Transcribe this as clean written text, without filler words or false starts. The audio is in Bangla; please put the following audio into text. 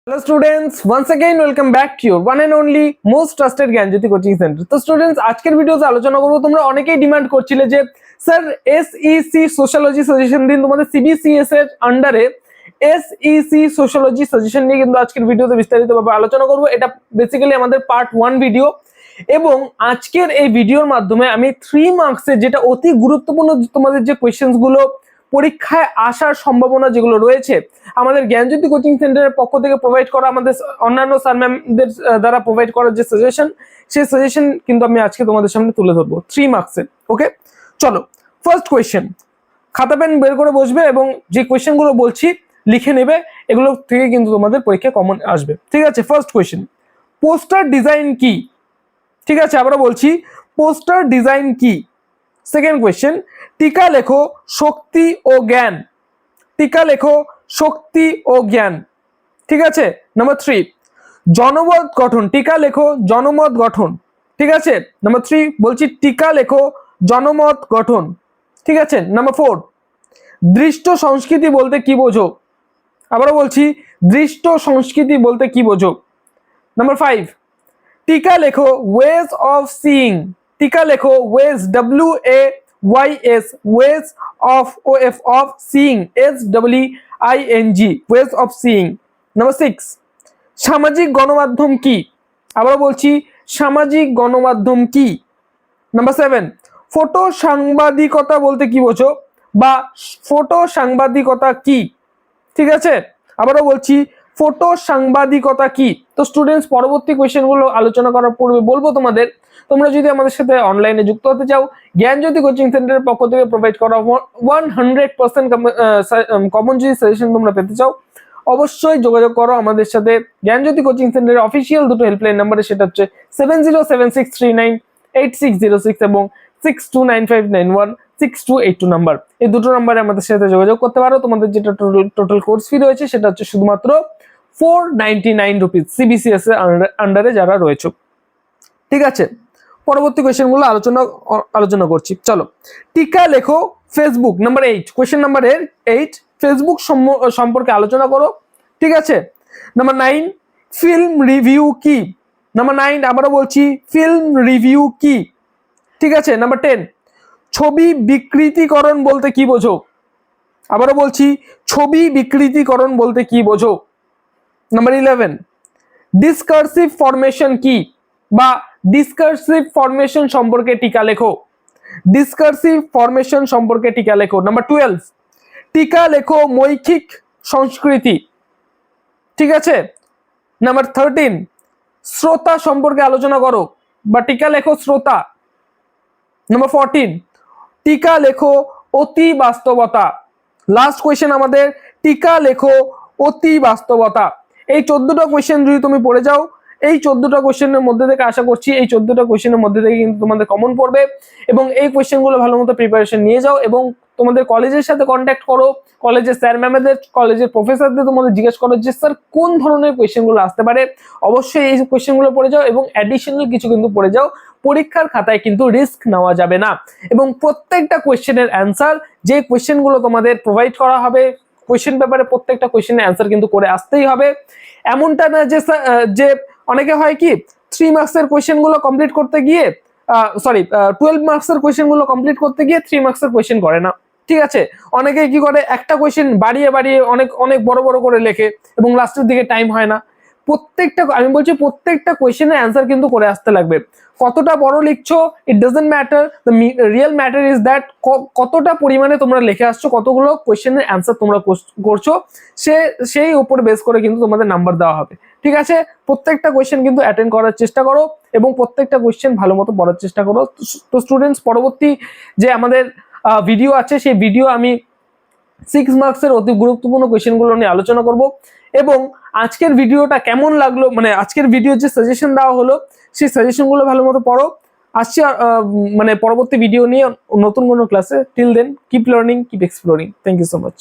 Hello students, once again welcome back to your one and only most trusted Gyanjyoti coaching centre. তো স্টুডেন্টস আজকের ভিডিওতে আলোচনা করব, তোমরা অনেকেই ডিমান্ড করছিলে যে স্যার এসইসি সোশ্যোলজি সাজেশন দিন, তোমাদের সিবিসিএস এর আন্ডারে এসইসি সোশ্যোলজি সাজেশন নিয়ে কিন্তু আজকের ভিডিওতে বিস্তারিতভাবে আলোচনা করব। এটা বেসিক্যালি আমাদের পার্ট 1 ভিডিও, এবং আজকের এই ভিডিওর মাধ্যমে আমি 3 মার্কসের যেটা অতি গুরুত্বপূর্ণ তোমাদের যে কোয়েশ্চেন্স গুলো পরীক্ষায় আসার সম্ভাবনা যেগুলো রয়েছে আমাদের জ্ঞানজ্যোতি কোচিং সেন্টারের পক্ষ থেকে প্রোভাইড করা, আমাদের অন্যান্য স্যার ম্যামদের দ্বারা প্রোভাইড করা যে সাজেশন, সেই সাজেশন কিন্তু আমি আজকে তোমাদের সামনে তুলে ধরবো 3 মার্কসের। ওকে, চলো ফার্স্ট কোয়েশ্চেন, খাতা পেন বের করে বসবে এবং যে কোয়েশ্চেন গুলো বলছি লিখে নেবে, এগুলো থেকে কিন্তু তোমাদের পরীক্ষায় কমন আসবে। ঠিক আছে, ফার্স্ট কোয়েশ্চেন, পোস্টার ডিজাইন কি? ঠিক আছে, আবারও বলছি, পোস্টার ডিজাইন কি? সেকেন্ড কোয়েশ্চেন, টিকা লেখো শক্তি ও জ্ঞান। টিকা লেখো শক্তি ও জ্ঞান। ঠিক আছে, নাম্বার 3, জনমত গঠন। টিকা লেখো জনমত গঠন। ঠিক আছে, নাম্বার 3 বলছি, টিকা লেখো জনমত গঠন। ঠিক আছে, নাম্বার 4, দৃষ্ট সংস্কৃতি বলতে কি বোঝো? আবারও বলছি, দৃষ্ট সংস্কৃতি বলতে কি বোঝো? নাম্বার 5, টিকা লেখো ওয়েজ অফ সিইং। টিকা লেখো ways, WAYS, ways of, OF of, seeing SEEING, ways of seeing. Number 6, সামাজিক গণমাধ্যম কি? আবারও বলছি, সামাজিক গণমাধ্যম কি? নাম্বার 7, ফটো সাংবাদিকতা বলতে কি বোঝো, বা ফটো সাংবাদিকতা কি? ঠিক আছে, আবারও বলছি, ফটো সাংবাদিকতা কি? তো স্টুডেন্টস, পরবর্তী কোয়েশ্চেনগুলো আলোচনা করার পূর্বে বলবো তোমাদের, তোমরা যদি আমাদের সাথে অনলাইনে যুক্ত হতে চাও, জ্ঞানজ্যোতি কোচিং সেন্টারের পক্ষ থেকে প্রোভাইড করা 100% কমন যদি সাজেশন তোমরা পেতে চাও, অবশ্যই যোগাযোগ করো আমাদের সাথে জ্ঞানজ্যোতি কোচিং সেন্টারের অফিসিয়াল দুটো হেল্পলাইন নাম্বারে, সেটা হচ্ছে 7076398606 এবং 6295916282 নাম্বার। এই দুটো নাম্বারে আমাদের সাথে যোগাযোগ করতে পারো। তোমাদের যেটা টোটাল কোর্স ফি রয়েছে সেটা হচ্ছে শুধুমাত্র 499 রুপিস, সিবিসিএস এর আন্ডারে যারা রয়েছে। ঠিক আছে, পরবর্তী কোয়েশ্চেনগুলো আলোচনা করছি। চলো, টিকা লেখো Facebook. Number 8, question number 8, Facebook সম্পর্কে আলোচনা করো। ঠিক আছে, নাম্বার 9, ফিল্ম রিভিউ কি? নাম্বার 9, আবারও বলছি, ফিল্ম রিভিউ কি? ঠিক আছে, নাম্বার 10, ছবি বিকৃতিকরণ বলতে কি বোঝো? আবারও বলছি, ছবি বিকৃতিকরণ বলতে কি বোঝো? নাম্বার 11, ডিসকার্সিভ ফরমেশন কি, বা ডিসকার্সিভ ফরমেশন সম্পর্কে টিকা লেখো। ডিসকার্সিভ ফরমেশন সম্পর্কে টিকা লেখো। নাম্বার 12, টিকা লেখো মৌখিক সংস্কৃতি। ঠিক আছে, নাম্বার 13, শ্রোতা সম্পর্কে আলোচনা করো, বা টিকা লেখো শ্রোতা। নাম্বার 14, টিকা লেখো অতি বাস্তবতা। লাস্ট কোয়েশ্চেন আমাদের, টিকা লেখো অতি বাস্তবতা। এই 14টা কোয়েশ্চেন যদি তুমি পড়ে যাও, এই 14টা কোয়েশ্চেনের মধ্যে থেকে আশা করছি এই 14টা কোয়েশ্চেনের মধ্যে থেকে কিন্তু তোমাদের কমন পড়বে, এবং এই কোয়েশ্চেনগুলো ভালো মতো প্রিপারেশন নিয়ে যাও এবং তোমাদের কলেজের সাথে কন্ট্যাক্ট করো, কলেজের স্যার ম্যামদের, কলেজের প্রফেসরদের তোমাদের জিজ্ঞেস করো যে স্যার কোন ধরনের কোয়েশ্চেনগুলো আসতে পারে। অবশ্যই এই কোয়েশ্চেনগুলো পড়ে যাও এবং অ্যাডিশনাল কিছু কিন্তু পড়ে যাও। পরীক্ষার খাতায় কিন্তু রিস্ক নেওয়া যাবে না, এবং প্রত্যেকটা কোয়েশ্চেনের অ্যান্সার, যে কোয়েশ্চেনগুলো তোমাদের প্রোভাইড করা হবে কোয়েশ্চেন পেপারে, প্রত্যেকটা কোয়েশ্চেনের অ্যান্সার কিন্তু করে আসতেই হবে। এমনটা না যে অনেকে হয় কি 3 মার্কসের কোয়েশ্চেনগুলো কমপ্লিট করতে গিয়ে 12 মার্কসের কোয়েশ্চেনগুলো কমপ্লিট করতে গিয়ে 3 মার্কসের কোয়েশ্চেন করে না। ঠিক আছে, অনেকে কি করে, একটা কোয়েশ্চেন বাড়িয়ে অনেক অনেক বড় বড় করে লেখে এবং লাস্টের দিকে টাইম হয় না। আমি বলছি প্রত্যেকটা কোয়েশ্চেনের অ্যান্সার কিন্তু করে আসতে লাগবে। কতটা বড় লিখছো it doesn't matter, the real matter is that কতটা পরিমাণে তোমরা লিখে আসছো, কতগুলো কোয়েশ্চেনের অ্যান্সার তোমরা করছো, সেই উপর বেস করে কিন্তু তোমাদের নাম্বার দেওয়া হবে। ঠিক আছে, প্রত্যেকটা কোয়েশ্চেন কিন্তু অ্যাটেন্ড করার চেষ্টা করো এবং প্রত্যেকটা কোয়েশ্চেন ভালো মতো পড়ার চেষ্টা করো। তো স্টুডেন্টস, পরবর্তী যে আমাদের ভিডিও আছে, সেই ভিডিও আমি 6 মার্কসের অতি গুরুত্বপূর্ণ কোয়েশ্চেনগুলো নিয়ে আলোচনা করব, এবং আজকের ভিডিওটা কেমন লাগলো, মানে আজকের ভিডিও যে সাজেশন দেওয়া হলো সেই সাজেশনগুলো ভালো মতো পড়ো। আসছি মানে পরবর্তী ভিডিও নিয়ে নতুন কোনো ক্লাসে। Till then, keep learning, keep exploring. Thank you so much.